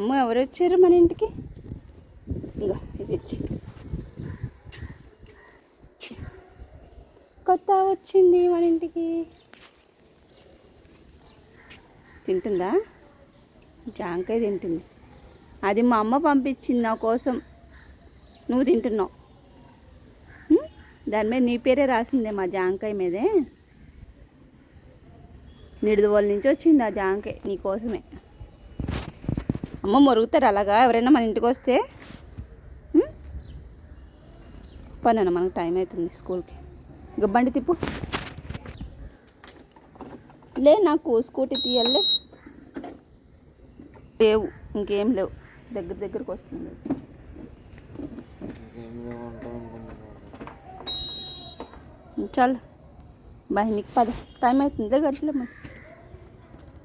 అమ్మ ఎవరు వచ్చారు మన ఇంటికి? ఇంకా ఇది ఇచ్చి కొత్త వచ్చింది మన ఇంటికి. తింటుందా? జాంకాయ తింటుంది. అది మా అమ్మ పంపించింది నా కోసం. నువ్వు తింటున్నావు. దాని మీద నీ పేరే రాసిందే, మా జాంకాయ మీదే. నిడుదవోల నుంచి వచ్చింది ఆ జాంకాయ నీకోసమే. అమ్మ మొరుగుతారు అలాగా ఎవరైనా మన ఇంటికి వస్తే? పని మనకు టైం అవుతుంది స్కూల్కి. బండి తిప్పు. లే, నాకు స్కూటీ తీయాలే. లేవు, ఇంకేం లేవు. దగ్గరకు వస్తుంది. చాలు బాయ్, నీకు పద, టైం అవుతుంది గట్లే మరి.